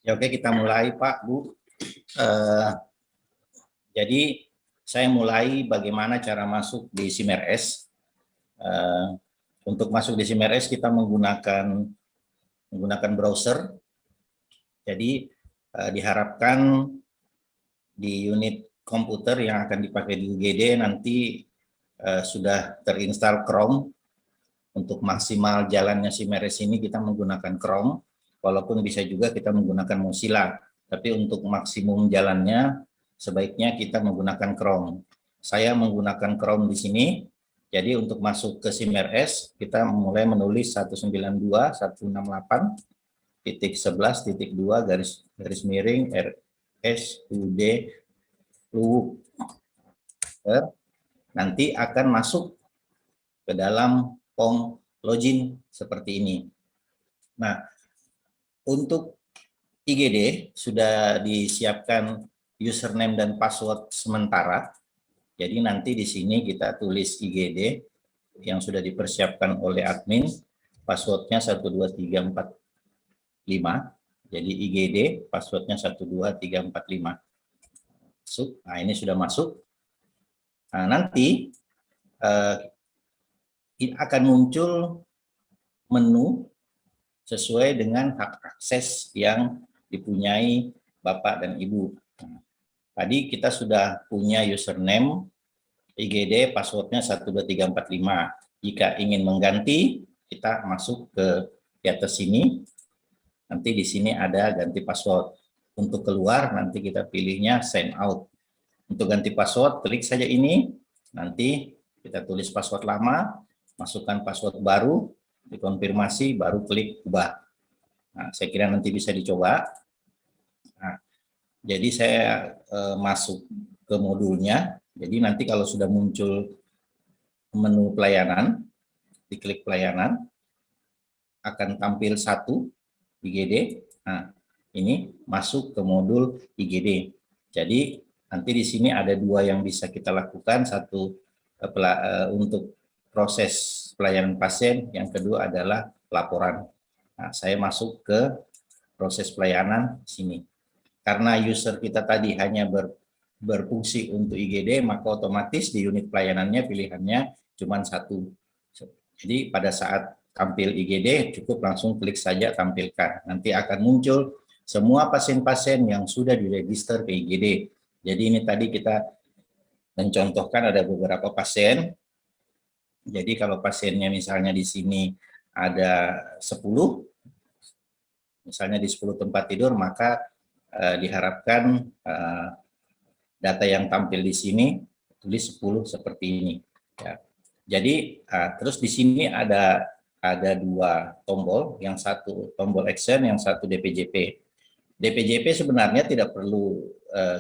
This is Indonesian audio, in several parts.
Ya, oke, kita mulai Pak, Bu. Eh, jadi saya mulai bagaimana cara masuk di SIMRS. Eh, untuk masuk di SIMRS kita menggunakan browser. Jadi diharapkan di unit komputer yang akan dipakai di UGD nanti sudah terinstall Chrome. Untuk maksimal jalannya SIMRS ini kita menggunakan Chrome, walaupun bisa juga kita menggunakan Mozilla. Tapi untuk maksimum jalannya sebaiknya kita menggunakan Chrome. Saya menggunakan Chrome di sini. Jadi untuk masuk ke SIMRS kita mulai menulis 192.168.11.2 garis miring RSUD Luwuk. Nanti akan masuk ke dalam form login seperti ini. Nah, untuk IGD sudah disiapkan username dan password sementara. Jadi nanti di sini kita tulis IGD yang sudah dipersiapkan oleh admin, passwordnya 12345. Jadi IGD passwordnya 12345. Masuk. Nah, ini sudah masuk. Nah, nanti akan muncul menu sesuai dengan hak akses yang dipunyai Bapak dan Ibu. Tadi kita sudah punya username, IGD, passwordnya 12345. Jika ingin mengganti, kita masuk ke di atas sini. Nanti di sini ada ganti password. Untuk keluar, nanti kita pilihnya sign out. Untuk ganti password, klik saja ini. Nanti kita tulis password lama, masukkan password baru, dikonfirmasi, baru klik ubah. Nah, saya kira nanti bisa dicoba. Nah, jadi saya masuk ke modulnya. Jadi nanti kalau sudah muncul menu pelayanan, diklik pelayanan, akan tampil satu IGD. Nah, ini masuk ke modul IGD. Jadi nanti di sini ada dua yang bisa kita lakukan. Satu untuk proses pelayanan pasien, yang kedua adalah laporan. Nah, saya masuk ke proses pelayanan sini. Karena user kita tadi hanya berfungsi untuk IGD, maka otomatis di unit pelayanannya pilihannya cuma satu. Jadi pada saat tampil IGD cukup langsung klik saja tampilkan. Nanti akan muncul semua pasien-pasien yang sudah diregister ke IGD. Jadi ini tadi kita mencontohkan ada beberapa pasien. Jadi kalau pasiennya misalnya di sini ada 10, misalnya di 10 tempat tidur, maka diharapkan data yang tampil di sini tulis 10 seperti ini. Ya. Jadi terus di sini ada dua tombol, yang satu tombol action, yang satu DPJP. DPJP sebenarnya tidak perlu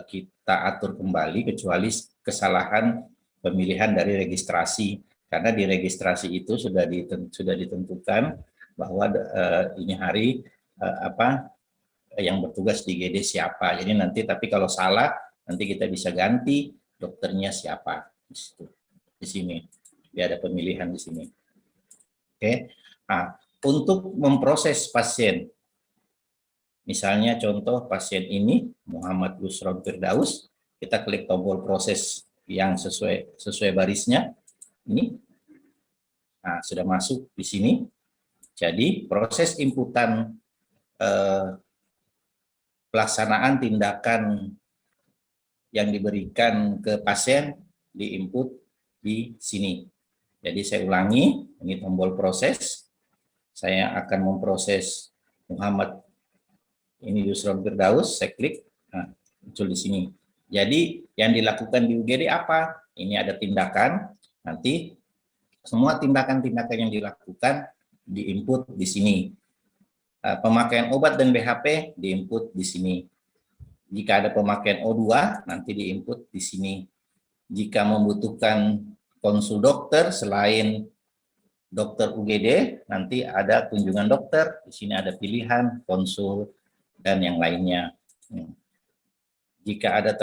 kita atur kembali kecuali kesalahan pemilihan dari registrasi, karena di registrasi itu sudah ditentukan bahwa ini hari yang bertugas di GD siapa. Jadi nanti tapi kalau salah nanti kita bisa ganti dokternya siapa di situ. Di sini. Dia ada pemilihan di sini. Oke. Nah, untuk memproses pasien, misalnya contoh pasien ini Muhammad Yusron Firdaus, kita klik tombol proses yang sesuai barisnya. Ini. Nah, sudah masuk di sini. Jadi proses inputan pelaksanaan tindakan yang diberikan ke pasien di-input di sini. Jadi saya ulangi, ini tombol proses. Saya akan memproses Muhammad ini Yusron Firdaus, saya klik, nah, muncul di sini. Jadi yang dilakukan di UGD apa? Ini ada tindakan, nanti semua tindakan-tindakan yang dilakukan di-input di sini. Pemakaian obat dan BHP di-input di sini. Jika ada pemakaian O2, nanti di-input di sini. Jika membutuhkan konsul dokter selain dokter UGD, nanti ada kunjungan dokter, di sini ada pilihan konsul dan yang lainnya. Jika ada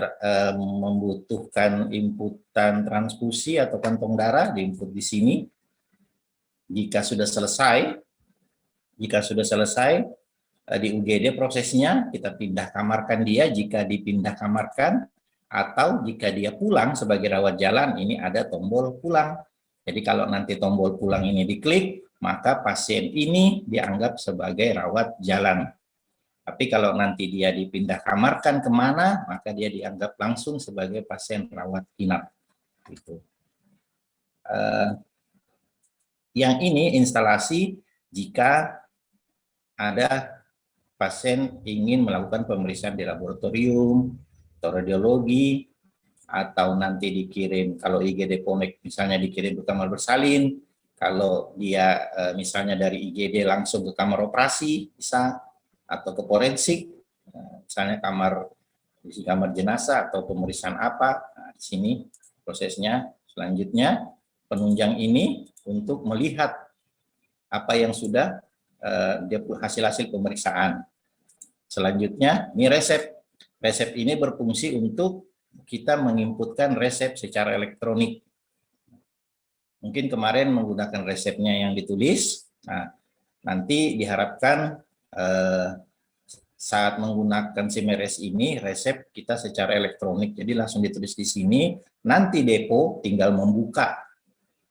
membutuhkan inputan transfusi atau kantong darah, diinput di sini. Jika sudah selesai di UGD prosesnya, kita pindah kamarkan dia jika dipindah kamarkan, atau jika dia pulang sebagai rawat jalan, ini ada tombol pulang. Jadi kalau nanti tombol pulang ini diklik, maka pasien ini dianggap sebagai rawat jalan. Tapi kalau nanti dia dipindah kamarkan kemana, maka dia dianggap langsung sebagai pasien rawat inap. Gitu. Yang ini instalasi jika ada pasien ingin melakukan pemeriksaan di laboratorium, atau radiologi, atau nanti dikirim, kalau IGD Pomek misalnya dikirim ke kamar bersalin, kalau dia misalnya dari IGD langsung ke kamar operasi bisa, atau ke forensik, misalnya kamar jenazah atau pemeriksaan apa. Nah, di sini prosesnya. Selanjutnya penunjang ini untuk melihat apa yang sudah hasil-hasil pemeriksaan. Selanjutnya ini resep. Resep ini berfungsi untuk kita menginputkan resep secara elektronik. Mungkin kemarin menggunakan resepnya yang ditulis. Nah, nanti diharapkan saat menggunakan SIMRS ini resep kita secara elektronik. Jadi langsung ditulis di sini. Nanti depo tinggal membuka.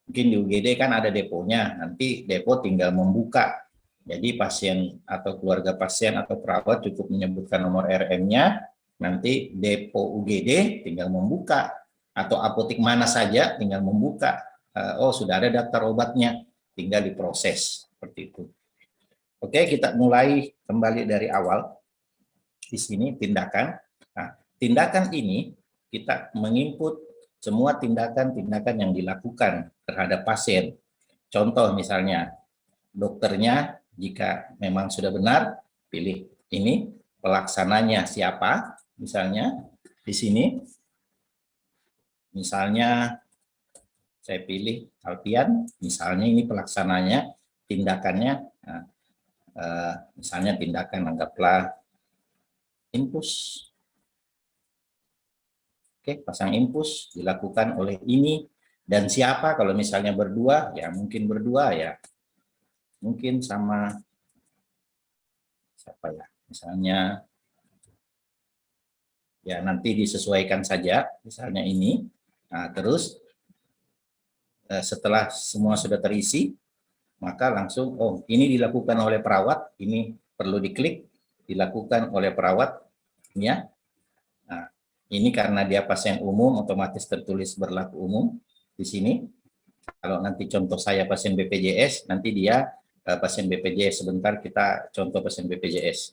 Mungkin di UGD kan ada deponya. Nanti depo tinggal membuka. Jadi pasien atau keluarga pasien atau perawat cukup menyebutkan nomor RM-nya, nanti depo UGD tinggal membuka, atau apotek mana saja tinggal membuka. Oh, sudah ada daftar obatnya, tinggal diproses, seperti itu. Oke, kita mulai kembali dari awal. Di sini tindakan. Nah, tindakan ini kita menginput semua tindakan-tindakan yang dilakukan terhadap pasien. Contoh misalnya, dokternya jika memang sudah benar, pilih ini, pelaksananya siapa, misalnya di sini, misalnya saya pilih Alpian, misalnya ini pelaksananya, tindakannya, nah, misalnya tindakan anggaplah infus. Oke, pasang infus dilakukan oleh ini, dan siapa, kalau misalnya berdua, ya mungkin berdua ya, mungkin sama siapa ya, misalnya ya nanti disesuaikan saja, misalnya ini. Nah, terus setelah semua sudah terisi, maka langsung, oh ini dilakukan oleh perawat, ini perlu diklik, dilakukan oleh perawat, ya. Nah, ini karena dia pasien umum, otomatis tertulis berlaku umum di sini. Kalau nanti contoh saya pasien BPJS, nanti dia pasien BPJS. Sebentar kita contoh pasien BPJS.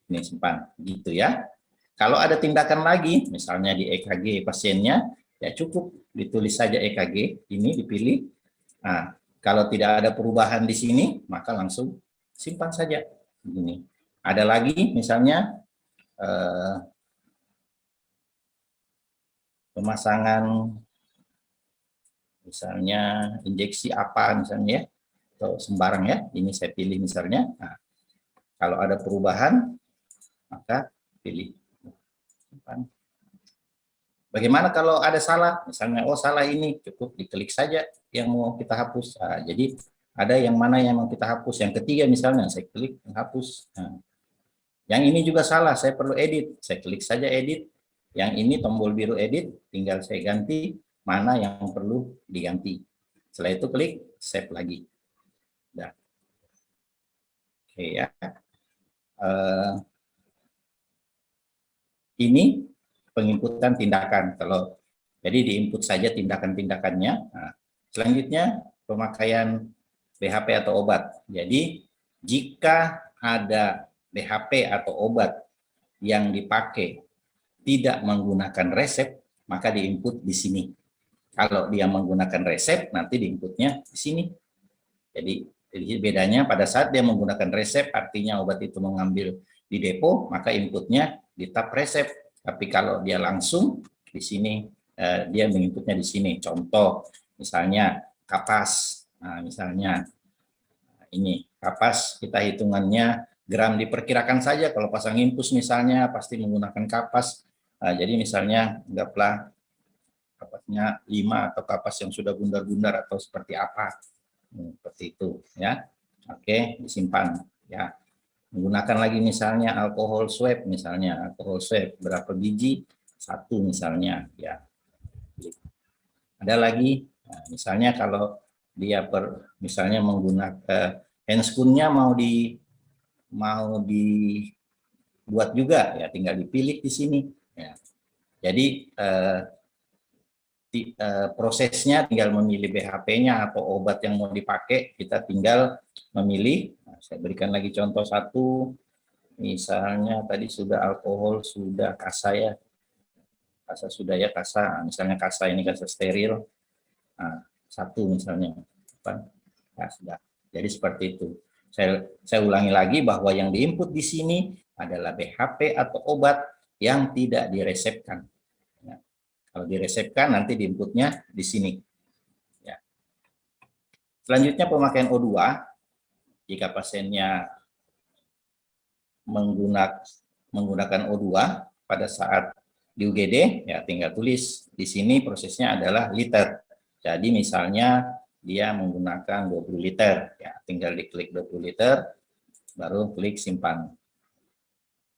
Ini simpan, gitu ya. Kalau ada tindakan lagi, misalnya di EKG pasiennya, ya cukup ditulis saja EKG, ini dipilih. Nah, kalau tidak ada perubahan di sini, maka langsung simpan saja. Ini. Ada lagi, misalnya pemasangan, misalnya injeksi apa, misalnya ya, atau sembarang ya. Ini saya pilih misalnya. Nah, kalau ada perubahan, maka pilih. Bagaimana kalau ada salah? Misalnya, oh salah ini, cukup diklik saja yang mau kita hapus. Nah, jadi ada yang mana yang mau kita hapus. Yang ketiga misalnya, saya klik hapus. Nah, yang ini juga salah, saya perlu edit. Saya klik saja edit. Yang ini tombol biru edit, tinggal saya ganti mana yang perlu diganti. Setelah itu klik save lagi. Nah. Oke ya. Ini penginputan tindakan. Kalau jadi diinput saja tindakan-tindakannya. Nah, selanjutnya pemakaian BHP atau obat. Jadi jika ada BHP atau obat yang dipakai tidak menggunakan resep, maka diinput di sini. Kalau dia menggunakan resep, nanti diinputnya di sini. Jadi bedanya pada saat dia menggunakan resep, artinya obat itu mengambil di depo, maka inputnya di tab resep. Tapi kalau dia langsung di sini, dia menginputnya di sini. Contoh, misalnya kapas. Nah, misalnya ini kapas, kita hitungannya gram diperkirakan saja. Kalau pasang infus misalnya pasti menggunakan kapas. Nah, jadi misalnya anggaplah kapasnya 5 atau kapas yang sudah bundar-bundar atau seperti apa. Seperti itu ya. Oke, disimpan ya. Menggunakan lagi misalnya alkohol swab, berapa biji? 1 misalnya, ya. Ada lagi, nah, misalnya kalau dia misalnya menggunakan handscoon-nya mau dibuat juga, ya tinggal dipilih di sini. Ya. Jadi prosesnya tinggal memilih BHP-nya atau obat yang mau dipakai, kita tinggal memilih. Nah, saya berikan lagi contoh satu, misalnya tadi sudah alkohol, sudah kasa ya, kasa sudah ya, kasa, misalnya kasa ini kasa steril, nah, 1 misalnya, nah, sudah. Jadi seperti itu. Saya ulangi lagi bahwa yang diinput di sini adalah BHP atau obat yang tidak diresepkan. Ya. Kalau diresepkan nanti diinputnya di sini. Ya. Selanjutnya pemakaian O2, jika pasiennya menggunakan O2 pada saat di UGD, ya tinggal tulis di sini prosesnya adalah liter. Jadi misalnya dia menggunakan 20 liter, ya tinggal diklik 20 liter, baru klik simpan.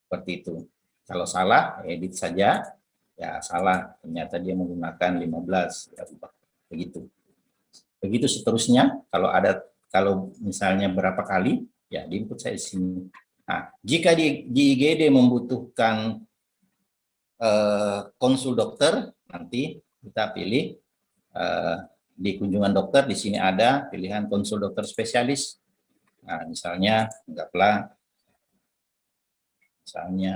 Seperti itu. Kalau salah, edit saja, ya salah, ternyata dia menggunakan 15, ya begitu. Begitu seterusnya, kalau misalnya berapa kali, ya di input saya di sini. Nah, jika di IGD membutuhkan konsul dokter, nanti kita pilih di kunjungan dokter, di sini ada pilihan konsul dokter spesialis. Nah, misalnya, anggaplah, misalnya,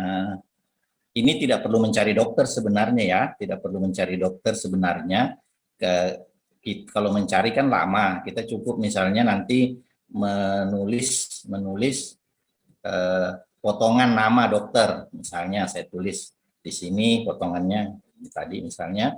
ini tidak perlu mencari dokter sebenarnya ya, tidak perlu mencari dokter sebenarnya. Kalau mencari kan lama, kita cukup misalnya nanti menulis potongan nama dokter, misalnya saya tulis di sini potongannya tadi misalnya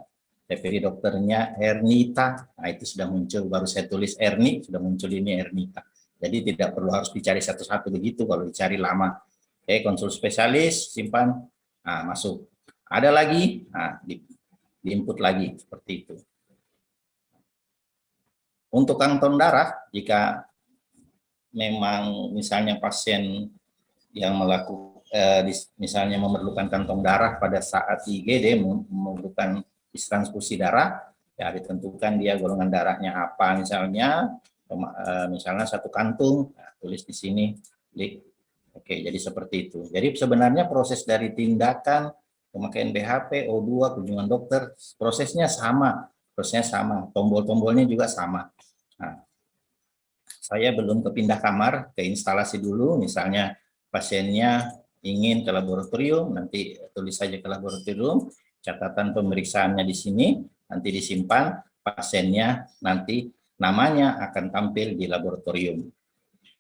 saya pilih dokternya Ernita, nah itu sudah muncul, baru saya tulis Erni, sudah muncul ini Ernita. Jadi tidak perlu harus dicari satu-satu begitu, kalau dicari lama. Oke, konsul spesialis, simpan, nah masuk. Ada lagi, nah di input lagi, seperti itu. Untuk kantong darah, jika memang misalnya pasien yang misalnya memerlukan kantong darah pada saat IGD, memerlukan transfusi darah, ya ditentukan dia golongan darahnya apa, misalnya 1 kantung, nah, tulis di sini, klik. Oke, jadi seperti itu. Jadi sebenarnya proses dari tindakan pemakaian BHP, O2, kunjungan dokter, prosesnya sama, tombol-tombolnya juga sama. Nah, saya belum kepindah kamar, ke instalasi dulu, misalnya pasiennya ingin ke laboratorium, nanti tulis saja ke laboratorium, catatan pemeriksaannya di sini, nanti disimpan, pasiennya nanti namanya akan tampil di laboratorium.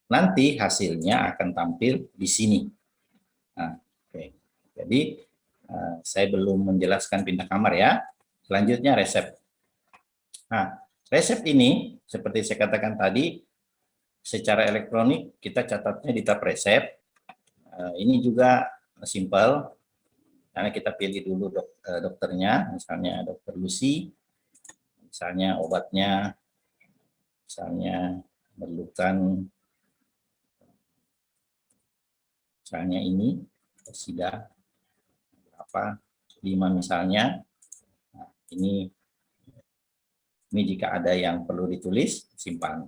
Nanti hasilnya akan tampil di sini. Nah, oke. Jadi saya belum menjelaskan pindah kamar ya. Selanjutnya resep. Nah, resep ini seperti saya katakan tadi, secara elektronik kita catatnya di tab resep. Ini juga simple, karena kita pilih dulu dokternya, misalnya dokter Lucy, misalnya obatnya, misalnya memerlukan, misalnya ini, sida berapa, 5 misalnya. Nah, ini jika ada yang perlu ditulis, simpan.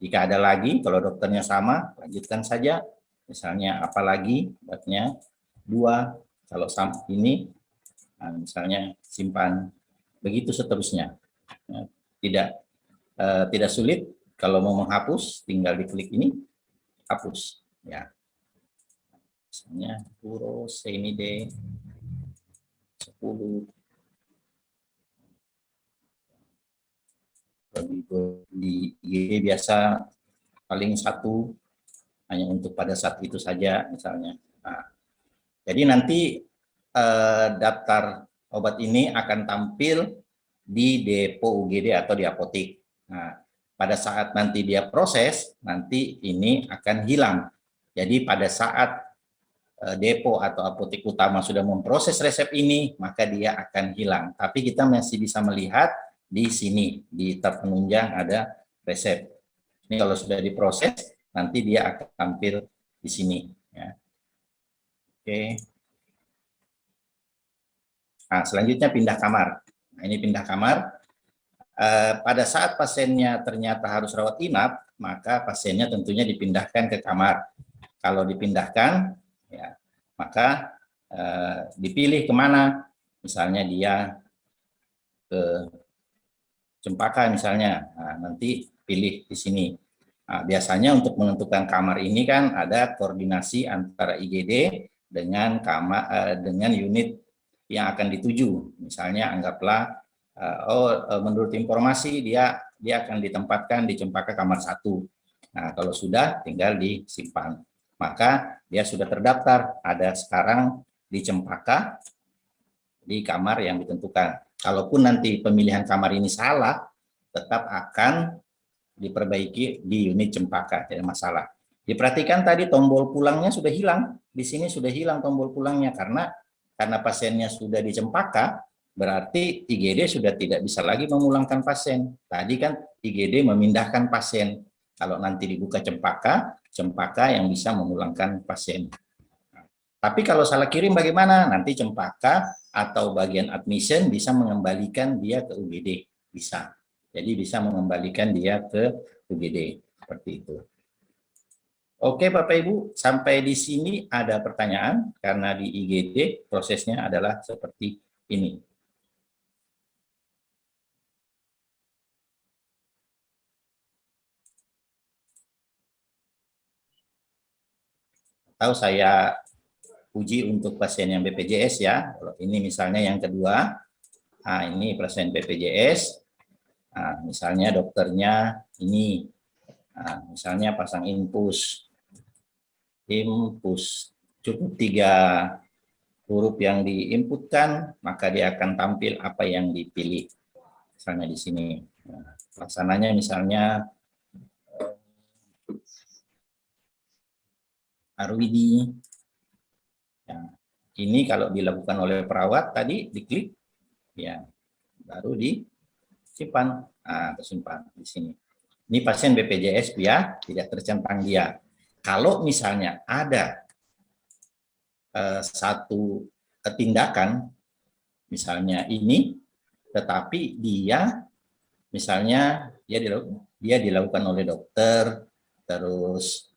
Jika ada lagi, kalau dokternya sama, lanjutkan saja. Misalnya apalagi obatnya 2, kalau sama ini, nah, misalnya simpan. Begitu seterusnya. Nah, tidak sulit. Kalau mau menghapus, tinggal diklik ini, hapus. Ya. Misalnya furosemide 10. Di IGD biasa paling 1, hanya untuk pada saat itu saja misalnya. Nah, jadi nanti daftar obat ini akan tampil di depo UGD atau di apotik. Nah, pada saat nanti dia proses, nanti ini akan hilang. Jadi pada saat depo atau apotik utama sudah memproses resep ini, maka dia akan hilang. Tapi kita masih bisa melihat di sini, di tab penunjang ada resep. Ini kalau sudah diproses, nanti dia akan tampil di sini. Oke. Nah, selanjutnya pindah kamar. Nah, ini pindah kamar. Pada saat pasiennya ternyata harus rawat inap, maka pasiennya tentunya dipindahkan ke kamar. Kalau dipindahkan, ya, maka dipilih kemana. Misalnya dia ke Cempaka misalnya, nah, nanti pilih di sini. Nah, biasanya untuk menentukan kamar ini kan ada koordinasi antara IGD dengan dengan unit yang akan dituju. Misalnya anggaplah menurut informasi dia akan ditempatkan di Cempaka kamar 1. Nah, kalau sudah tinggal disimpan. Maka dia sudah terdaftar ada sekarang di Cempaka di kamar yang ditentukan. Kalaupun nanti pemilihan kamar ini salah, tetap akan diperbaiki di unit Cempaka, tidak masalah. Diperhatikan tadi tombol pulangnya sudah hilang. Di sini sudah hilang tombol pulangnya karena pasiennya sudah di Cempaka, berarti IGD sudah tidak bisa lagi memulangkan pasien. Tadi kan IGD memindahkan pasien. Kalau nanti dibuka Cempaka, Cempaka yang bisa memulangkan pasien. Tapi kalau salah kirim bagaimana? Nanti Cempaka atau bagian admission bisa mengembalikan dia ke UGD. Bisa. Jadi bisa mengembalikan dia ke UGD. Seperti itu. Oke Bapak Ibu, sampai di sini ada pertanyaan karena di IGD prosesnya adalah seperti ini. Atau saya uji untuk pasien yang BPJS ya. Kalau ini misalnya yang kedua, nah ini pasien BPJS. Nah, misalnya dokternya ini, nah, misalnya pasang infus cukup 3 huruf yang diinputkan, maka dia akan tampil apa yang dipilih. Misalnya di sini, nah, pelaksananya misalnya Arwidi. Ya, ini kalau dilakukan oleh perawat tadi diklik, ya baru disimpan. Nah, tersimpan di sini. Ini pasien BPJS ya, tidak tercentang dia. Kalau misalnya ada satu tindakan, misalnya ini, tetapi dia, misalnya dia dilakukan oleh dokter, terus,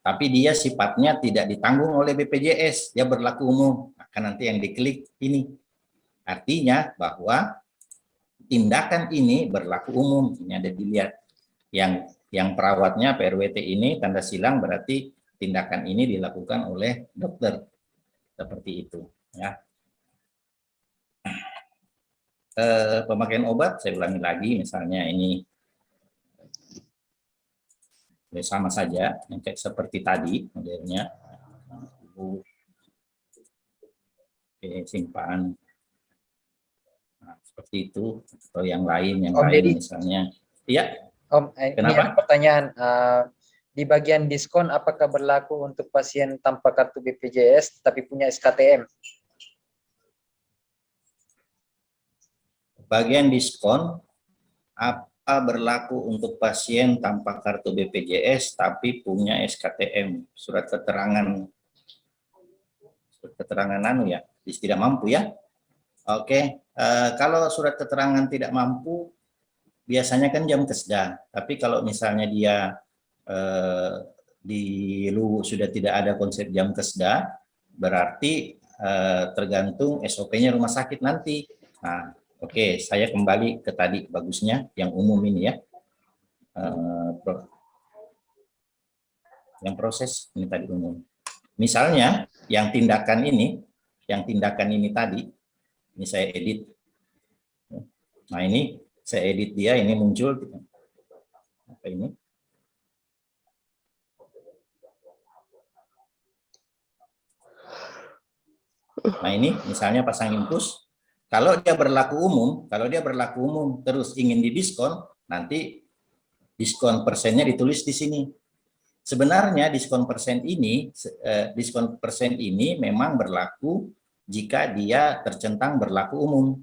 tapi dia sifatnya tidak ditanggung oleh BPJS, dia berlaku umum, maka nanti yang diklik ini. Artinya bahwa tindakan ini berlaku umum, ini ada dilihat. Yang perawatnya PRWT ini tanda silang berarti tindakan ini dilakukan oleh dokter. Seperti itu ya. Pemakaian obat saya ulangi lagi, misalnya ini sama saja yang kayak seperti tadi modelnya. Oke, simpan. Nah, seperti itu atau yang lain misalnya. Iya. Om, ini ada pertanyaan. Di bagian diskon, apakah berlaku untuk pasien tanpa kartu BPJS tapi punya SKTM? Bagian diskon apa berlaku untuk pasien tanpa kartu BPJS tapi punya SKTM, surat keterangan ya, tidak mampu ya. Oke, kalau surat keterangan tidak mampu biasanya kan jam kesda, tapi kalau misalnya dia sudah tidak ada konsep jam kesda, berarti tergantung SOP-nya rumah sakit nanti. Nah, oke, saya kembali ke tadi bagusnya yang umum ini ya. Yang proses ini tadi umum. Misalnya yang tindakan ini tadi, ini saya edit. Nah ini saya edit dia, ini muncul apa ini? Nah ini misalnya pasang infus. Kalau dia berlaku umum terus ingin didiskon, nanti diskon persennya ditulis di sini. Sebenarnya diskon persen ini memang berlaku jika dia tercentang berlaku umum.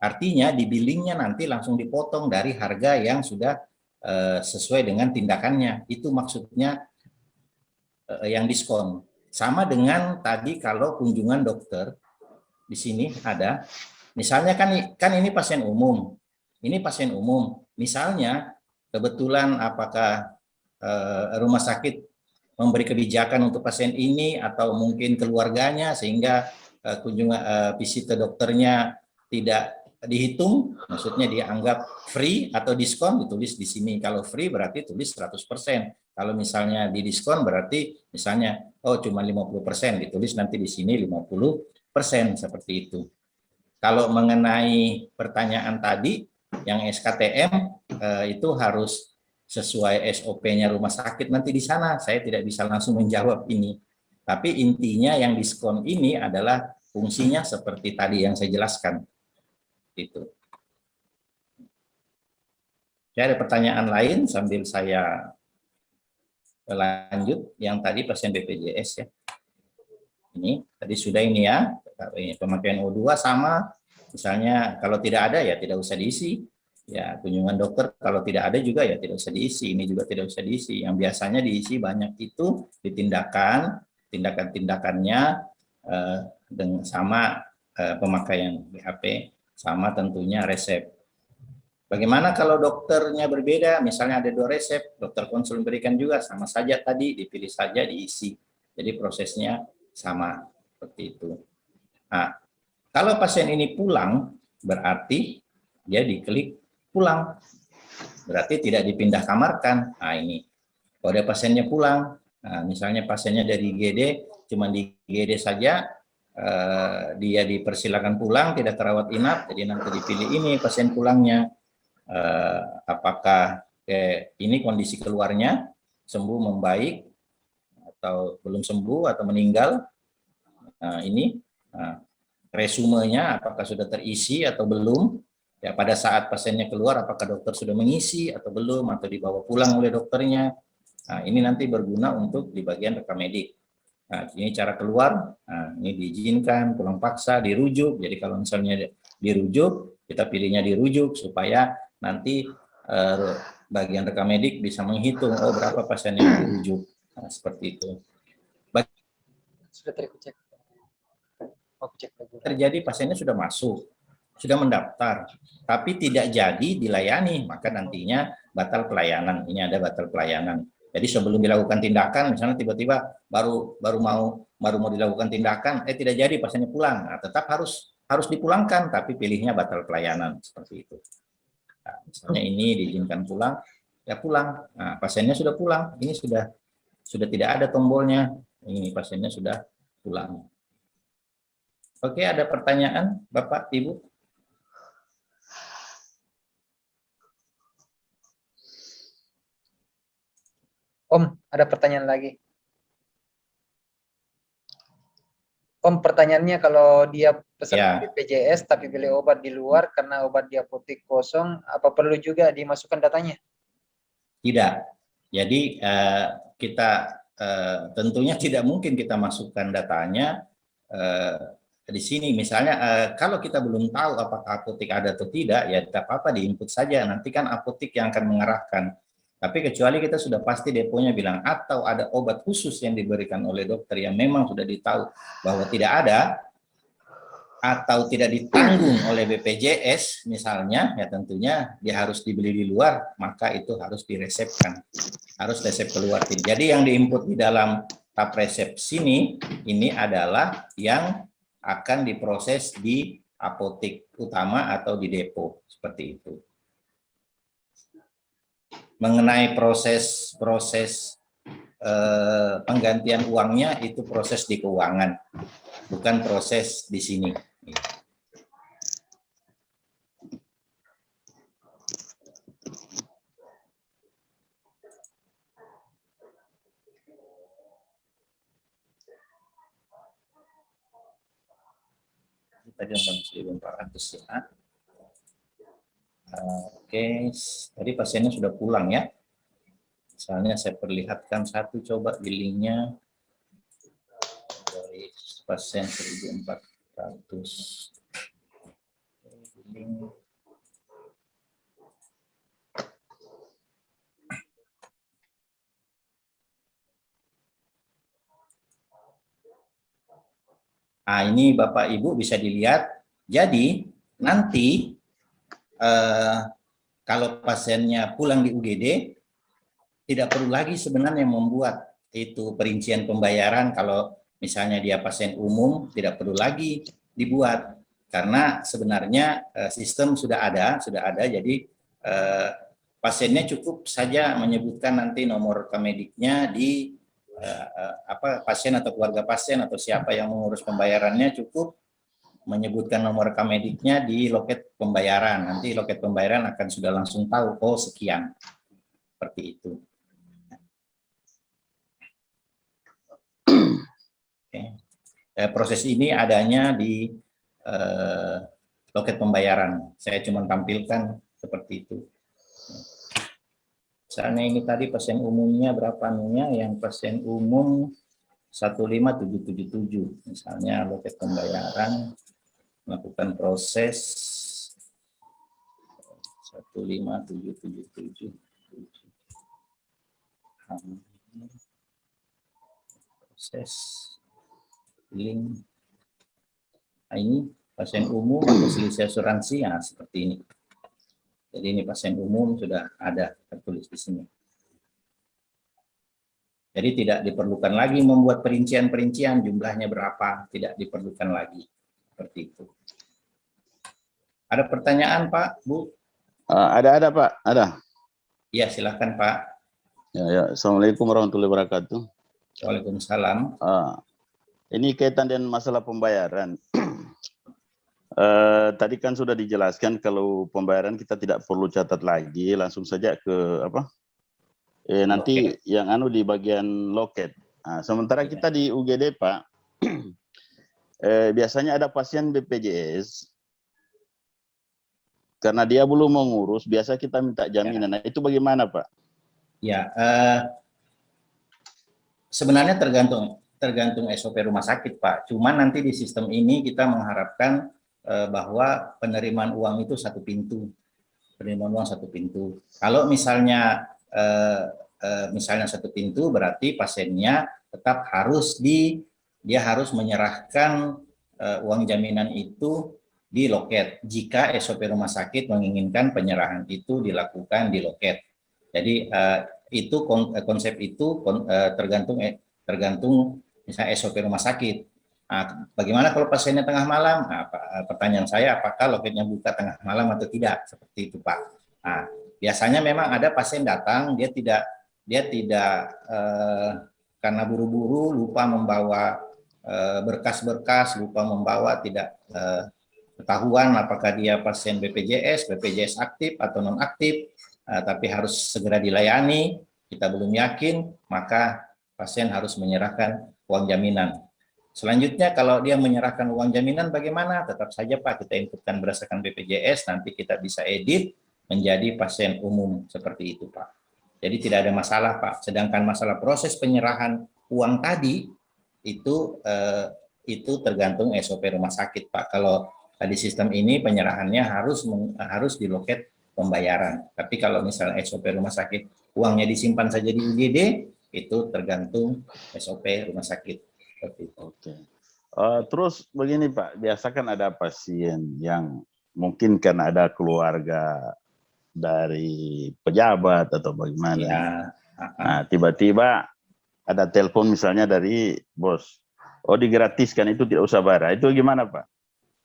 Artinya di billingnya nanti langsung dipotong dari harga yang sudah sesuai dengan tindakannya. Itu maksudnya yang diskon. Sama dengan tadi kalau kunjungan dokter, di sini ada, misalnya kan ini pasien umum, misalnya kebetulan apakah rumah sakit memberi kebijakan untuk pasien ini atau mungkin keluarganya sehingga visit ke dokternya tidak dihitung, maksudnya dianggap free atau diskon, ditulis di sini. Kalau free berarti tulis 100%. Kalau misalnya di diskon berarti misalnya oh cuma 50%, ditulis nanti di sini 50% seperti itu. Kalau mengenai pertanyaan tadi yang SKTM itu harus sesuai SOP-nya rumah sakit nanti di sana. Saya tidak bisa langsung menjawab ini. Tapi intinya yang diskon ini adalah fungsinya seperti tadi yang saya jelaskan. Itu. Ya, ada pertanyaan lain sambil saya lanjut yang tadi pasien BPJS ya. Ini tadi sudah ini ya, pemakaian O2 sama, misalnya kalau tidak ada ya tidak usah diisi. Ya, kunjungan dokter kalau tidak ada juga ya tidak usah diisi, ini juga tidak usah diisi. Yang biasanya diisi banyak itu tindakan-tindakannya dengan sama pemakaian BAP, sama tentunya resep. Bagaimana kalau dokternya berbeda, misalnya ada 2 resep, dokter konsul berikan juga, sama saja tadi, dipilih saja, diisi. Jadi prosesnya sama, seperti itu. Nah, kalau pasien ini pulang, berarti dia diklik pulang. Berarti tidak dipindah kamarkan. Nah ini, kalau ada pasiennya pulang, nah, misalnya pasiennya dari IGD, cuma di IGD saja, dia dipersilakan pulang, tidak terawat inap, jadi nanti dipilih ini pasien pulangnya. Apakah ini kondisi keluarnya sembuh membaik atau belum sembuh atau meninggal. Ini resumenya apakah sudah terisi atau belum, ya pada saat pasiennya keluar apakah dokter sudah mengisi atau belum atau dibawa pulang oleh dokternya. Ini nanti berguna untuk di bagian rekam medik. Ini cara keluar, ini diizinkan, pulang paksa, dirujuk. Jadi kalau misalnya dirujuk, kita pilihnya dirujuk supaya nanti bagian rekam medik bisa menghitung oh berapa pasien yang dirujuk. Seperti itu. Sudah tercek. Terjadi pasiennya sudah masuk, sudah mendaftar, tapi tidak jadi dilayani, maka nantinya batal pelayanan. Ini ada batal pelayanan. Jadi sebelum dilakukan tindakan, misalnya tiba-tiba baru mau dilakukan tindakan, tidak jadi pasiennya pulang, nah, tetap harus dipulangkan, tapi pilihnya batal pelayanan seperti itu. Nah, misalnya ini diizinkan pulang, ya pulang. Nah, pasiennya sudah pulang, ini sudah tidak ada tombolnya, ini pasiennya sudah pulang. Oke, ada pertanyaan, Bapak, Ibu? Om, ada pertanyaan lagi. Om, pertanyaannya kalau dia pesan Ya. BPJS tapi beli obat di luar karena obat di apotek kosong, apa perlu juga dimasukkan datanya? Tidak. Jadi kita tentunya tidak mungkin kita masukkan datanya di sini. Misalnya kalau kita belum tahu apakah apotek ada atau tidak, ya tidak apa-apa diinput saja. Nanti kan apotek yang akan mengarahkan. Tapi kecuali kita sudah pasti deponya bilang atau ada obat khusus yang diberikan oleh dokter yang memang sudah ditahu bahwa tidak ada, atau tidak ditanggung oleh BPJS misalnya, ya tentunya dia harus dibeli di luar, maka itu harus diresepkan, harus resep keluar. Jadi yang diinput di dalam tab resep sini, ini adalah yang akan diproses di apotek utama atau di depo, seperti itu. Mengenai proses penggantian uangnya, itu proses di keuangan, bukan proses di sini. Tadi 1.400 ya. Oke, tadi pasiennya sudah pulang ya. Misalnya saya perlihatkan satu, coba billingnya dari pasien 1.400. Billing. Nah, ini Bapak Ibu bisa dilihat. Jadi nanti kalau pasiennya pulang di UGD, tidak perlu lagi sebenarnya membuat itu perincian pembayaran. Kalau misalnya dia pasien umum, tidak perlu lagi dibuat karena sebenarnya sistem sudah ada. Jadi pasiennya cukup saja menyebutkan nanti nomor Kemediknya di pasien atau keluarga pasien atau siapa yang mengurus pembayarannya, cukup menyebutkan nomor Kemediknya di loket pembayaran. Nanti loket pembayaran akan sudah langsung tahu, oh sekian, seperti itu. Proses ini adanya di loket pembayaran. Saya cuma tampilkan seperti itu. Misalnya ini tadi pasien umumnya berapa nih? Yang pasien umum 15777. Misalnya loket pembayaran melakukan proses 15777. Proses link. Nah, ini pasien umum atau selisih asuransi, ya seperti ini. Jadi ini pasien umum sudah ada tertulis di sini. Jadi tidak diperlukan lagi membuat perincian-perincian jumlahnya berapa, tidak diperlukan lagi. Seperti itu. Ada pertanyaan Pak, Bu? Ada Pak, ada. Ya, silakan Pak. Ya. Assalamualaikum warahmatullahi wabarakatuh. Waalaikumsalam. Ini kaitan dengan masalah pembayaran. Tadi kan sudah dijelaskan kalau pembayaran kita tidak perlu catat lagi, langsung saja ke apa? Nanti yang di bagian loket. Nah, sementara kita di UGD Pak, biasanya ada pasien BPJS, karena dia belum mengurus, biasa kita minta jaminan. Nah, itu bagaimana Pak? Ya, sebenarnya tergantung SOP rumah sakit Pak. Cuman nanti di sistem ini kita mengharapkan bahwa penerimaan uang itu satu pintu. Penerimaan uang satu pintu. Kalau misalnya satu pintu, berarti pasiennya tetap dia harus menyerahkan uang jaminan itu di loket jika SOP rumah sakit menginginkan penyerahan itu dilakukan di loket. Jadi itu konsep itu tergantung misalnya SOP rumah sakit. Nah, bagaimana kalau pasiennya tengah malam? Nah, pertanyaan saya, apakah loketnya buka tengah malam atau tidak? Seperti itu Pak. Nah, biasanya memang ada pasien datang, dia tidak karena buru-buru lupa membawa berkas-berkas, lupa membawa, tidak ketahuan apakah dia pasien BPJS aktif atau non aktif, tapi harus segera dilayani. Kita belum yakin, maka pasien harus menyerahkan uang jaminan. Selanjutnya kalau dia menyerahkan uang jaminan bagaimana? Tetap saja Pak, kita inputkan berdasarkan BPJS, nanti kita bisa edit menjadi pasien umum seperti itu Pak. Jadi tidak ada masalah Pak. Sedangkan masalah proses penyerahan uang tadi itu tergantung SOP rumah sakit Pak. Kalau di sistem ini penyerahannya harus di loket pembayaran. Tapi kalau misalnya SOP rumah sakit uangnya disimpan saja di UGD, itu tergantung SOP rumah sakit. Oke. Terus begini Pak, biasa kan ada pasien yang mungkin kan ada keluarga dari pejabat atau bagaimana. Ya. Nah, tiba-tiba ada telepon misalnya dari bos, oh digratiskan, itu tidak usah bayar. Itu gimana Pak?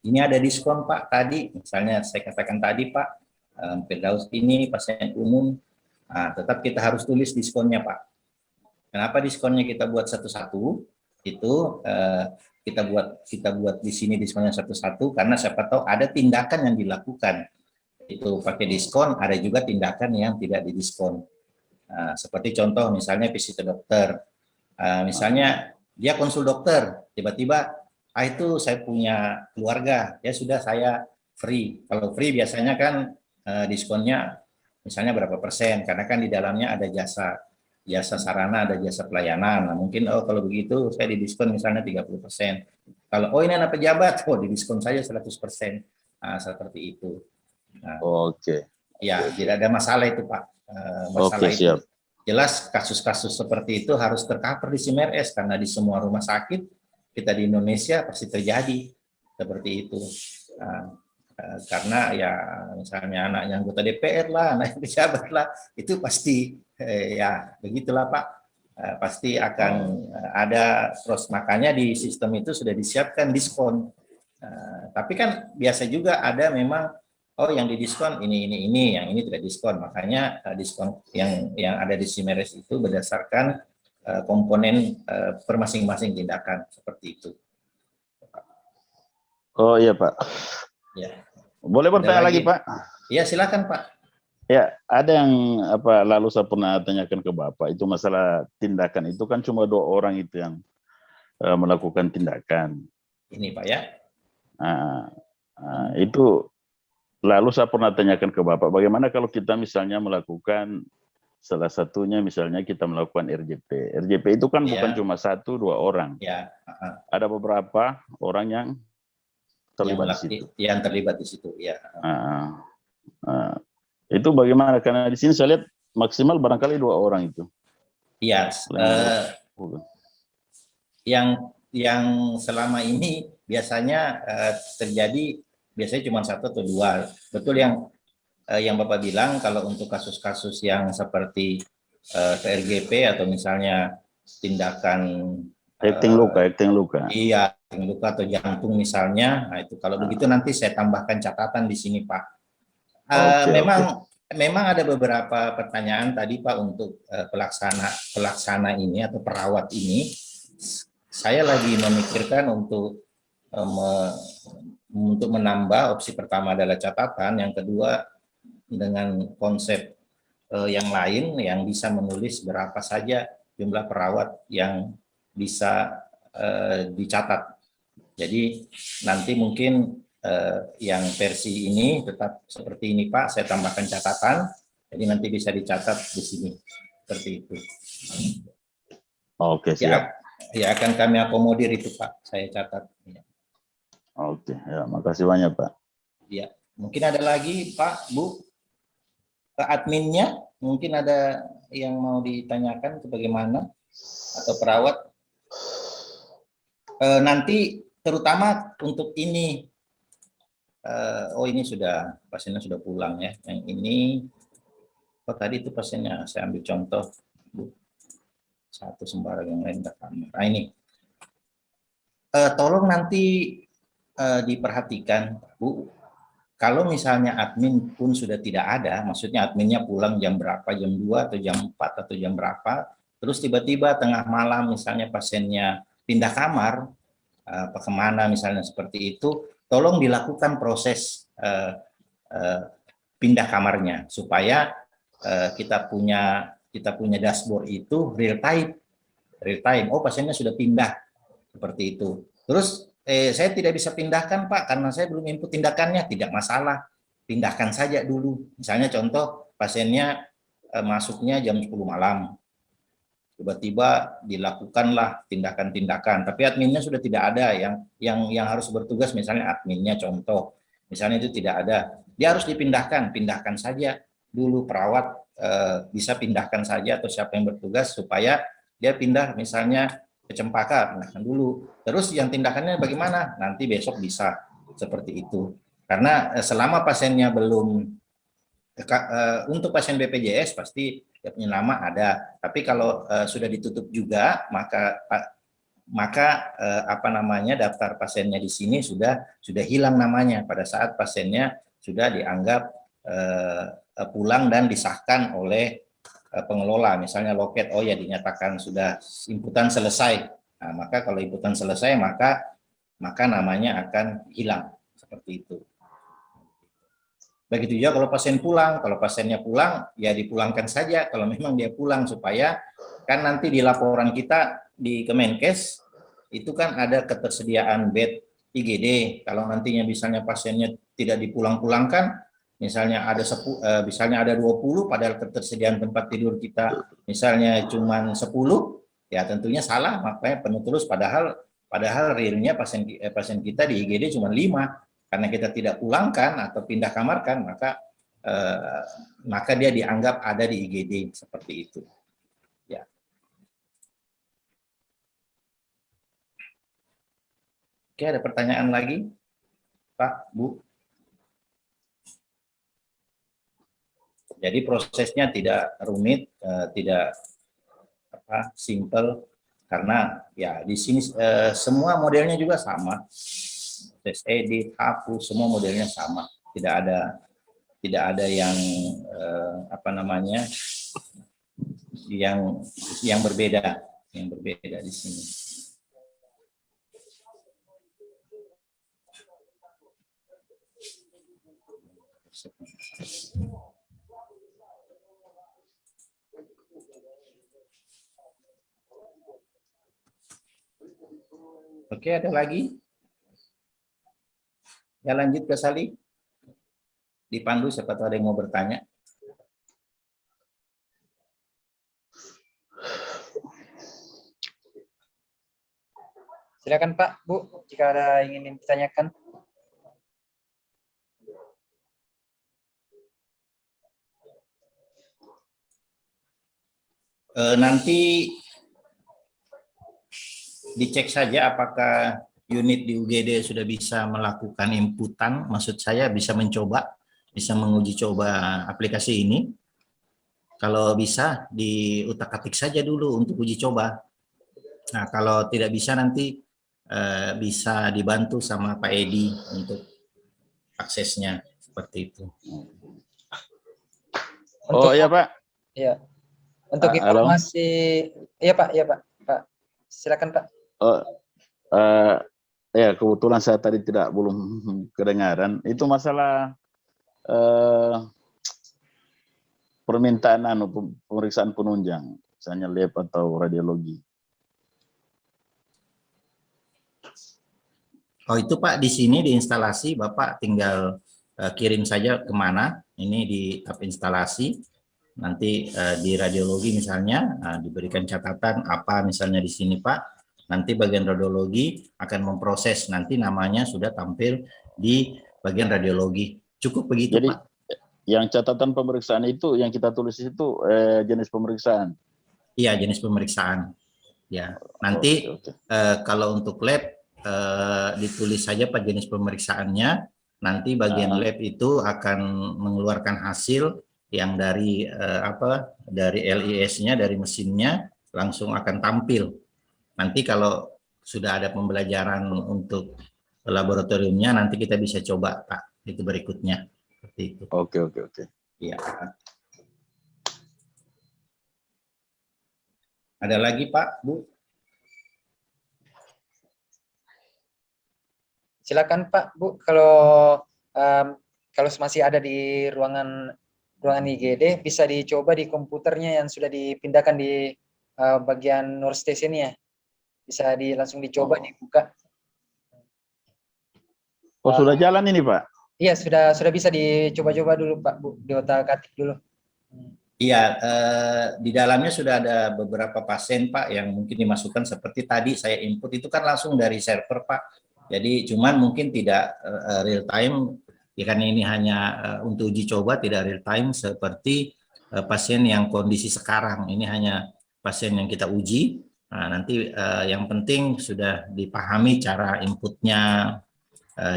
Ini ada diskon Pak tadi, misalnya saya katakan tadi Pak, Firdaus ini pasien umum, tetap kita harus tulis diskonnya Pak. Kenapa diskonnya kita buat satu-satu? Itu kita buat di sini diskonnya satu-satu karena siapa tahu ada tindakan yang dilakukan itu pakai diskon, ada juga tindakan yang tidak didiskon. Seperti contoh misalnya visit dokter, misalnya dia konsul dokter, tiba-tiba itu saya punya keluarga, ya sudah saya free. Kalau free biasanya kan diskonnya misalnya berapa persen, karena kan di dalamnya ada jasa sarana, ada jasa pelayanan. Nah, mungkin kalau begitu saya didiskon misalnya 30%. Kalau ini anak pejabat, didiskon saja 100%. Nah, seperti itu. Nah, Oke. Ya, tidak ada masalah itu Pak. Masalah itu jelas kasus-kasus seperti itu harus tercover di SIMRS karena di semua rumah sakit kita di Indonesia pasti terjadi seperti itu. Karena ya misalnya anaknya anggota DPR lah, anaknya pejabat lah, itu pasti ya begitulah Pak. Pasti akan ada terus, makanya di sistem itu sudah disiapkan diskon. Tapi kan biasa juga ada memang yang didiskon ini, yang ini tidak diskon. Makanya diskon yang ada di Simeres itu berdasarkan komponen per masing-masing tindakan seperti itu. Oh iya Pak. Ya. Boleh bertanya lagi Pak? Ya silakan Pak. Ya, ada yang lalu saya pernah tanyakan ke Bapak, itu masalah tindakan itu kan cuma 2 orang itu yang melakukan tindakan. Ini Pak ya. Itu lalu saya pernah tanyakan ke Bapak, bagaimana kalau kita misalnya melakukan salah satunya, misalnya kita melakukan RJP. RJP itu kan bukan cuma 1-2 orang. Ya. Ada beberapa orang yang terlibat di situ. Yang terlibat di situ, ya. Itu bagaimana? Karena di sini saya lihat maksimal barangkali 2 orang itu. Iya. Yang selama ini biasanya terjadi biasanya cuma 1 atau 2. Betul yang Bapak bilang, kalau untuk kasus-kasus yang seperti PRGP atau misalnya tindakan acting luka. Iya, acting luka atau jantung misalnya. Nah itu kalau begitu nanti saya tambahkan catatan di sini Pak. Memang ada beberapa pertanyaan tadi Pak untuk pelaksana ini atau perawat ini. Saya lagi memikirkan untuk menambah. Opsi pertama adalah catatan, yang kedua dengan konsep yang lain yang bisa menulis berapa saja jumlah perawat yang bisa dicatat. Jadi nanti mungkin yang versi ini tetap seperti ini Pak, saya tambahkan catatan, jadi nanti bisa dicatat di sini seperti itu. Oke, siap. Ya akan kami akomodir itu Pak, saya catat. Oke, ya makasih banyak Pak. Ya, mungkin ada lagi Pak, Bu, ke adminnya, mungkin ada yang mau ditanyakan ke bagaimana atau perawat. Nanti terutama untuk ini. Ini sudah, pasiennya sudah pulang ya. Yang ini, tadi itu pasiennya, saya ambil contoh. Satu sembarang yang lain kamar. Nah ini, tolong nanti diperhatikan Bu, kalau misalnya admin pun sudah tidak ada, maksudnya adminnya pulang jam berapa, jam 2 atau jam 4 atau jam berapa, terus tiba-tiba tengah malam misalnya pasiennya pindah kamar, kemana misalnya seperti itu, tolong dilakukan proses pindah kamarnya supaya kita punya dashboard itu real time. Oh pasiennya sudah pindah seperti itu. Terus saya tidak bisa pindahkan Pak karena saya belum input tindakannya, tidak masalah, pindahkan saja dulu. Misalnya contoh pasiennya masuknya jam 10 malam. Tiba-tiba dilakukanlah tindakan-tindakan, tapi adminnya sudah tidak ada, yang harus bertugas misalnya adminnya contoh, misalnya itu tidak ada, dia harus dipindahkan saja dulu, perawat bisa pindahkan saja atau siapa yang bertugas supaya dia pindah misalnya ke Cempaka, pindahkan dulu, terus yang tindakannya bagaimana, nanti besok bisa, seperti itu. Karena selama pasiennya belum, untuk pasien BPJS pasti dia punya nama ada, tapi kalau sudah ditutup juga maka daftar pasiennya di sini sudah hilang namanya pada saat pasiennya sudah dianggap pulang dan disahkan oleh pengelola, misalnya loket, dinyatakan sudah inputan selesai. Nah, maka kalau inputan selesai maka namanya akan hilang seperti itu. Begitu juga kalau pasien pulang, kalau pasiennya pulang, ya dipulangkan saja kalau memang dia pulang, supaya kan nanti di laporan kita di Kemenkes itu kan ada ketersediaan bed IGD. Kalau nantinya misalnya pasiennya tidak dipulang-pulangkan, misalnya ada 20, padahal ketersediaan tempat tidur kita misalnya cuma 10, ya tentunya salah, makanya penuh terus, padahal realnya pasien kita di IGD cuma 5. Karena kita tidak pulangkan atau pindah kamarkan, maka dia dianggap ada di IGD seperti itu. Ya. Oke, ada pertanyaan lagi, Pak, Bu? Jadi prosesnya tidak rumit, tidak simple, karena ya di sini semua modelnya juga sama, proses edit, hapus, semua modelnya sama, tidak ada yang yang berbeda di sini. Oke, ada lagi? Ya, lanjut ke Sali. Dipandu, siapa tahu ada yang mau bertanya. Silakan Pak, Bu, jika ada yang ingin ditanyakan. Nanti dicek saja apakah unit di UGD sudah bisa melakukan inputan, maksud saya bisa mencoba, bisa menguji coba aplikasi ini. Kalau bisa diutak-atik saja dulu untuk uji coba. Nah, kalau tidak bisa nanti bisa dibantu sama Pak Edi untuk aksesnya, seperti itu. Oh iya Pak. Ya. Untuk Halo. informasi, iya Pak, Pak. Silakan Pak. Oh, ya kebetulan saya tadi belum kedengaran. Itu masalah permintaan pemeriksaan penunjang, misalnya lab atau radiologi. Oh itu Pak, di sini di instalasi Bapak tinggal kirim saja kemana, ini di tab instalasi, nanti di radiologi misalnya diberikan catatan apa misalnya di sini Pak, nanti bagian radiologi akan memproses, nanti namanya sudah tampil di bagian radiologi. Cukup begitu. Jadi, Pak? Yang catatan pemeriksaan itu yang kita tulis itu jenis pemeriksaan. Iya, jenis pemeriksaan. Ya, nanti Oke. kalau untuk lab ditulis saja Pak jenis pemeriksaannya. Nanti bagian lab itu akan mengeluarkan hasil yang dari dari LIS-nya, dari mesinnya langsung akan tampil. Nanti kalau sudah ada pembelajaran untuk laboratoriumnya, nanti kita bisa coba Pak, itu berikutnya. Seperti itu. Oke. Ya. Ada lagi Pak, Bu? Silakan Pak, Bu, kalau masih ada di ruangan IGD bisa dicoba di komputernya yang sudah dipindahkan di bagian workstation-nya. Bisa langsung dicoba, dibuka. Oh, sudah jalan ini Pak? Iya, sudah bisa dicoba-coba dulu Pak, Bu, diotak-atik dulu. Iya, di dalamnya sudah ada beberapa pasien Pak yang mungkin dimasukkan seperti tadi saya input itu kan langsung dari server Pak. Jadi cuman mungkin tidak real time, ya kan ini hanya untuk uji coba, tidak real time seperti pasien yang kondisi sekarang. Ini hanya pasien yang kita uji. Nah, nanti yang penting sudah dipahami cara inputnya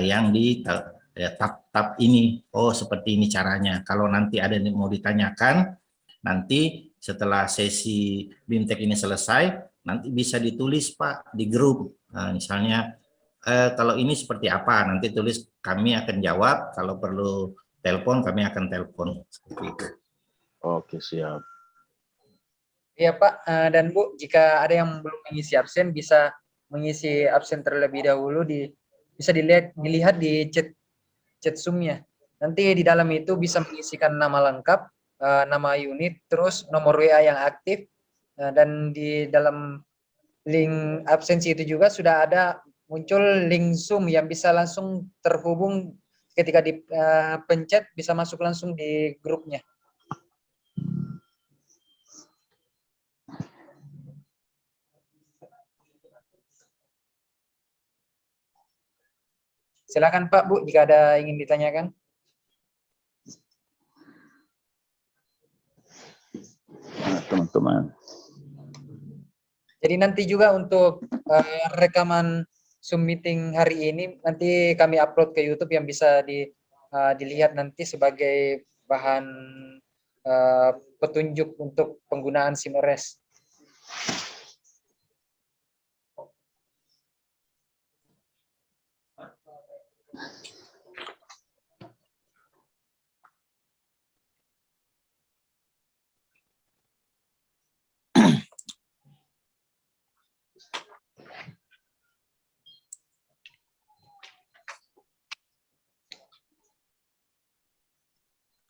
yang di tab ini. Oh, seperti ini caranya. Kalau nanti ada yang mau ditanyakan, nanti setelah sesi BIMTEK ini selesai, nanti bisa ditulis Pak di grup. Nah, misalnya kalau ini seperti apa, nanti tulis kami akan jawab, kalau perlu telepon kami akan telepon. Seperti itu. Oke, siap. Iya Pak, dan Bu, jika ada yang belum mengisi absen bisa mengisi absen terlebih dahulu bisa dilihat di chat Zoom-nya. Nanti di dalam itu bisa mengisikan nama lengkap, nama unit, terus nomor WA yang aktif, dan di dalam link absensi itu juga sudah ada muncul link Zoom yang bisa langsung terhubung ketika dipencet bisa masuk langsung di grupnya. Silakan Pak, Bu, jika ada ingin ditanyakan. Teman-teman. Jadi nanti juga untuk rekaman Zoom meeting hari ini nanti kami upload ke YouTube yang bisa dilihat nanti sebagai bahan petunjuk untuk penggunaan SIMRS.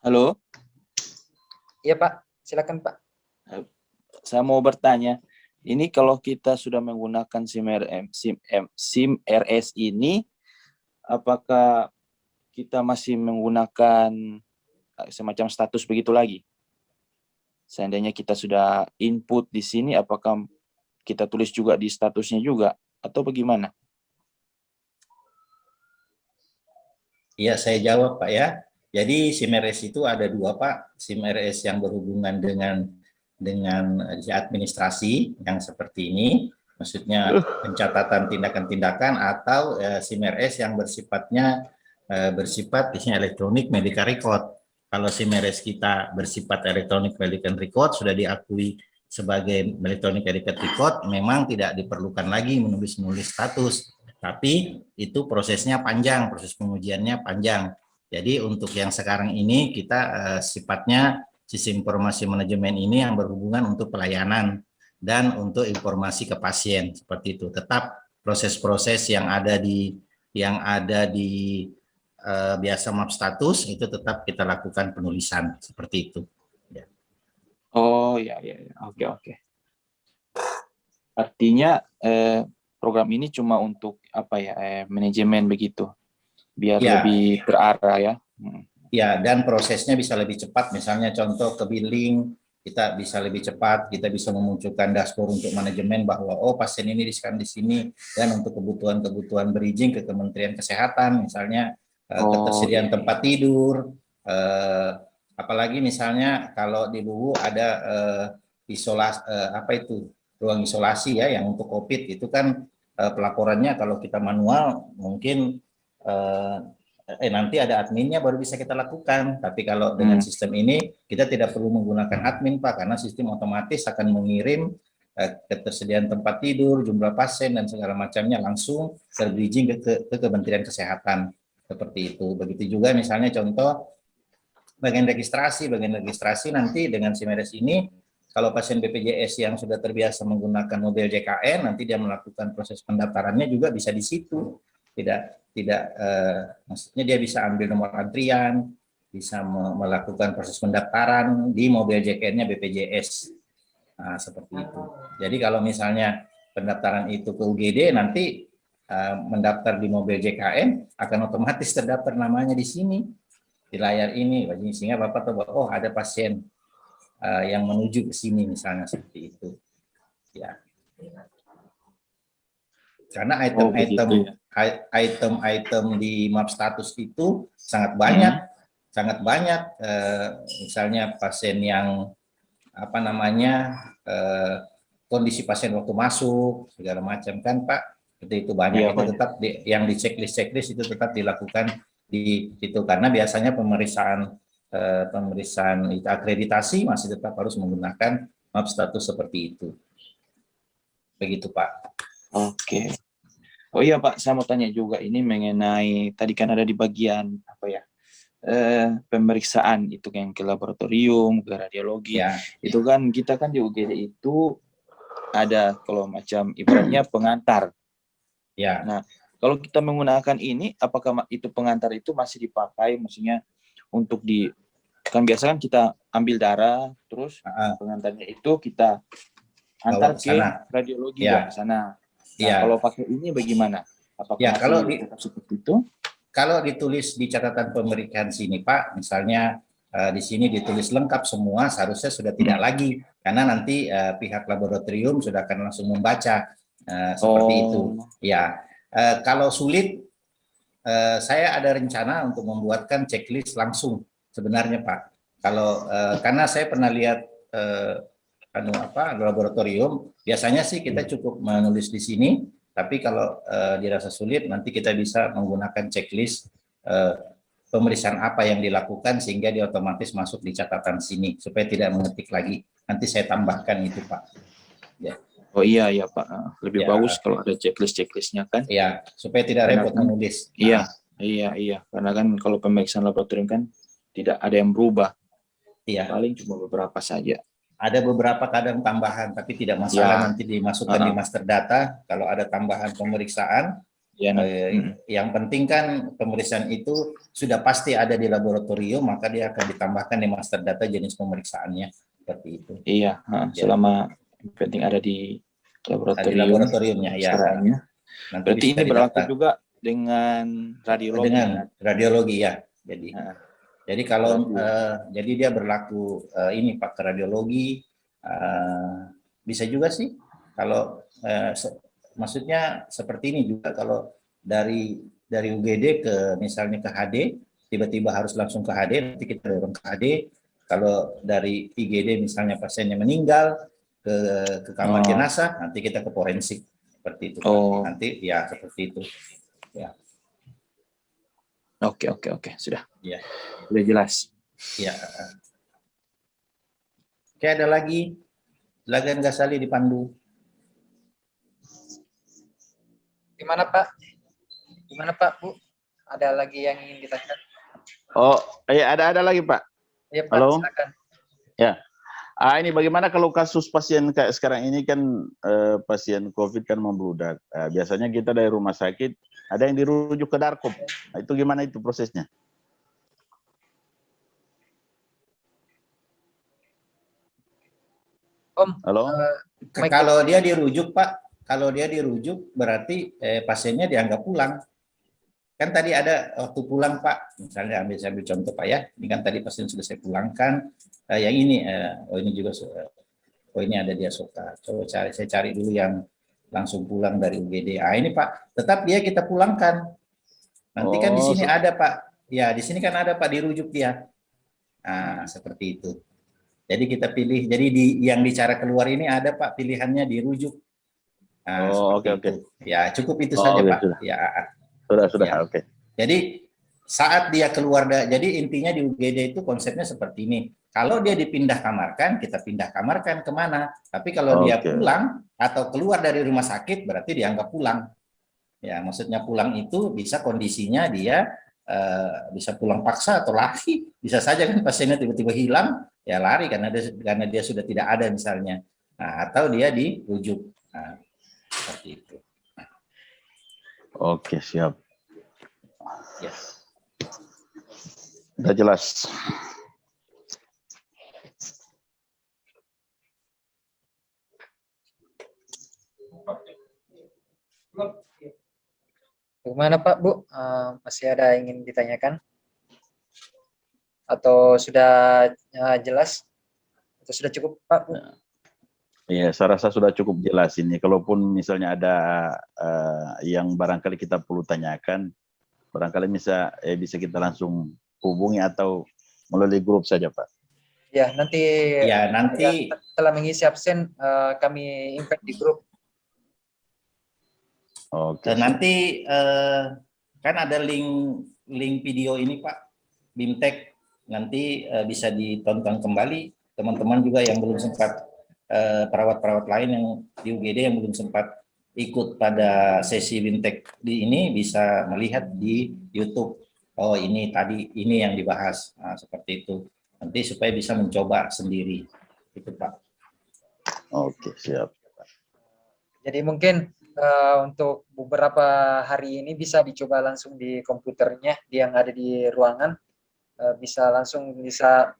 Halo, Iya Pak, silakan Pak. saya mau bertanya. Ini kalau kita sudah menggunakan SIM-RS ini, apakah kita masih menggunakan semacam status begitu lagi? Seandainya kita sudah input di sini, apakah kita tulis juga di statusnya juga, atau bagaimana? Iya, saya jawab Pak ya. Jadi SIM-RS itu ada dua Pak, SIM-RS yang berhubungan dengan administrasi yang seperti ini, maksudnya pencatatan tindakan-tindakan, atau SIM-RS yang bersifat di sini elektronik medical record. Kalau SIM-RS kita bersifat elektronik medical record sudah diakui sebagai elektronik medical record, memang tidak diperlukan lagi menulis status, tapi itu prosesnya panjang, proses pengujiannya panjang. Jadi untuk yang sekarang ini kita sifatnya sistem informasi manajemen ini yang berhubungan untuk pelayanan dan untuk informasi ke pasien seperti itu. Tetap proses-proses yang ada di biasa map status itu tetap kita lakukan penulisan seperti itu. Ya. Oh ya, oke. Artinya program ini cuma untuk apa ya, manajemen begitu, biar Ya. lebih terarah ya. Ya, dan prosesnya bisa lebih cepat. Misalnya contoh ke billing, kita bisa lebih cepat, kita bisa memunculkan dashboard untuk manajemen bahwa oh pasien ini di sini, dan untuk kebutuhan bridging ke Kementerian Kesehatan, misalnya ketersediaan tempat tidur, apalagi misalnya kalau di Buwu ada isolasi, ruang isolasi ya, yang untuk COVID itu kan pelaporannya kalau kita manual mungkin nanti ada adminnya baru bisa kita lakukan. Tapi kalau dengan sistem ini kita tidak perlu menggunakan admin Pak, karena sistem otomatis akan mengirim ketersediaan tempat tidur, jumlah pasien dan segala macamnya langsung terbridging ke Kementerian Kesehatan seperti itu. Begitu juga misalnya contoh bagian registrasi nanti dengan SIM-RS ini, kalau pasien BPJS yang sudah terbiasa menggunakan mobil JKN, nanti dia melakukan proses pendaftarannya juga bisa di situ. Maksudnya dia bisa ambil nomor antrian, bisa melakukan proses pendaftaran di mobil JKN-nya BPJS. Nah, seperti itu. Jadi kalau misalnya pendaftaran itu ke UGD, nanti mendaftar di mobil JKN akan otomatis terdaftar namanya di sini, di layar ini, sehingga Bapak tahu bahwa oh ada pasien yang menuju ke sini misalnya seperti itu. Ya. Karena item-item di map status itu sangat banyak, misalnya pasien yang kondisi pasien waktu masuk segala macam kan Pak, itu banyak. Itu tetap yang di checklist itu tetap dilakukan di situ, karena biasanya pemeriksaan akreditasi masih tetap harus menggunakan map status seperti itu. Begitu Pak. Oke. Oh iya Pak, saya mau tanya juga ini mengenai tadi kan ada di bagian pemeriksaan itu yang ke laboratorium, ke radiologi. Ya. Itu kan kita kan di UGD itu ada kalau macam ibaratnya pengantar. Ya. Nah, kalau kita menggunakan ini, apakah itu pengantar itu masih dipakai, maksudnya untuk kan biasa kan kita ambil darah, terus pengantarnya itu kita antar ke radiologi ke sana. Nah, kalau pakai ini bagaimana? Apakah kalau seperti itu? Kalau ditulis di catatan pemeriksaan sini Pak, misalnya di sini ditulis lengkap semua, seharusnya sudah tidak lagi, karena nanti pihak laboratorium sudah akan langsung membaca seperti itu. Ya, kalau sulit, saya ada rencana untuk membuatkan checklist langsung sebenarnya Pak. Kalau karena saya pernah lihat laboratorium, biasanya sih kita cukup menulis di sini, Tapi kalau dirasa sulit, nanti kita bisa menggunakan checklist pemeriksaan apa yang dilakukan sehingga dia otomatis masuk di catatan sini supaya tidak mengetik lagi. Nanti saya tambahkan itu, Pak. Ya. Oh iya ya Pak, lebih Ya. bagus kalau ada checklistnya kan? Ya, supaya tidak Karena repot kan- menulis. Iya, iya. Karena kan kalau pemeriksaan laboratorium kan tidak ada yang berubah, Iya. paling cuma beberapa saja. Ada beberapa kadang tambahan, tapi tidak masalah, Ya. nanti dimasukkan di master data. Kalau ada tambahan pemeriksaan, Ya, yang penting kan pemeriksaan itu sudah pasti ada di laboratorium, maka dia akan ditambahkan di master data jenis pemeriksaannya, seperti itu. Iya, selama yang penting ada di laboratorium. Di laboratoriumnya, ya. Nanti berarti ini berlaku juga dengan radiologi. Dengan radiologi, ya. Jadi kalau jadi dia berlaku ini Pak ke radiologi, bisa juga sih kalau maksudnya seperti ini juga kalau dari UGD ke misalnya ke HD, tiba-tiba harus langsung ke HD, nanti kita dorong ke HD. Kalau dari IGD misalnya pasiennya meninggal ke kamar jenazah, nanti kita ke forensik, seperti itu Pak. Nanti ya seperti itu. Ya. Oke, sudah. Ya. Sudah jelas. Ya. Oke, ada lagi Lagan Ghazali di Pandu. Gimana Pak? Gimana Pak, Bu? Ada lagi yang ingin ditanyakan? Oh, iya ada lagi Pak. Ya Pak, halo. silakan. Ya. Ini bagaimana kalau kasus pasien kayak sekarang ini kan pasien COVID kan membludak. Biasanya kita dari rumah sakit ada yang dirujuk ke Darkop. Nah, itu gimana itu prosesnya? Om, halo. Kalau dia dirujuk Pak, kalau dia dirujuk berarti pasiennya dianggap pulang. Kan tadi ada waktu pulang Pak, misalnya saya ambil contoh Pak ya, ini kan tadi pasien sudah saya pulangkan, yang ini, ini juga, ini ada dia Soka. Coba saya cari dulu yang langsung pulang dari UGD. Ini Pak, tetap dia kita pulangkan. Nanti kan di sini ada Pak, ya di sini kan ada Pak dirujuk dia. Nah seperti itu. Jadi kita pilih, jadi yang di cara keluar ini ada Pak pilihannya dirujuk. Nah, oke. Ya cukup itu saja Pak. Sudah. Ya. Sudah, ya. Oke. Jadi saat dia keluar, jadi intinya di UGD itu konsepnya seperti ini. Kalau dia dipindah kamarkan, kita pindah kamarkan kemana. Tapi kalau dia pulang atau keluar dari rumah sakit, berarti dianggap pulang. Ya, maksudnya pulang itu bisa kondisinya dia bisa pulang paksa atau lari, bisa saja kan pasiennya tiba-tiba hilang, ya lari karena dia sudah tidak ada misalnya, atau dia dirujuk, seperti itu. Oke, siap. Ya. Sudah jelas. Bagaimana Pak, Bu? Masih ada yang ingin ditanyakan? Atau sudah jelas? Atau sudah cukup Pak, Bu? Iya, saya rasa sudah cukup jelas ini. Kalaupun misalnya ada yang barangkali kita perlu tanyakan, barangkali bisa kita langsung hubungi atau melalui grup saja, Pak. Ya, nanti setelah mengisi absen, kami invite di grup. Oke. Nanti kan ada link video ini Pak, BIMTEK, nanti bisa ditonton kembali. Teman-teman juga yang belum sempat, perawat-perawat lain yang di UGD yang belum sempat ikut pada sesi BIMTEK di ini bisa melihat di YouTube. Oh ini tadi ini yang dibahas, seperti itu. Nanti supaya bisa mencoba sendiri, itu Pak. Oke, siap. Jadi mungkin untuk beberapa hari ini bisa dicoba langsung di komputernya yang ada di ruangan, bisa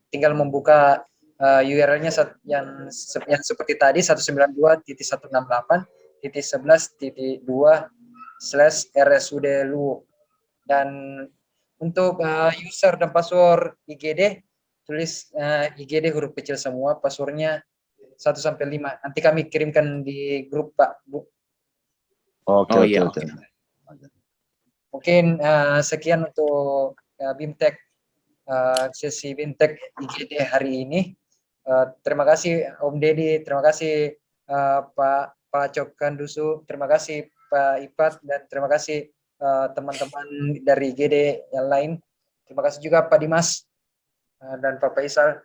tinggal membuka URL-nya yang seperti tadi 192.11.2/RSUD-Luwu. Dan untuk user dan password IGD, tulis IGD huruf kecil semua, passwordnya 1-5. Nanti kami kirimkan di grup Pak, Bu. Oke. Mungkin sekian untuk BIMTEK, sesi BIMTEK IGD hari ini. Terima kasih Om Deddy, terima kasih Pak Cokan Dusu, terima kasih Pak Ipat, dan terima kasih teman-teman dari GD yang lain. Terima kasih juga Pak Dimas dan Pak Faisal.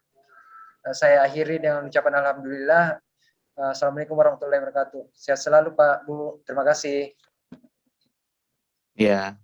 Saya akhiri dengan ucapan alhamdulillah. Assalamualaikum warahmatullahi wabarakatuh. Sehat selalu Pak, Bu. Terima kasih. Ya.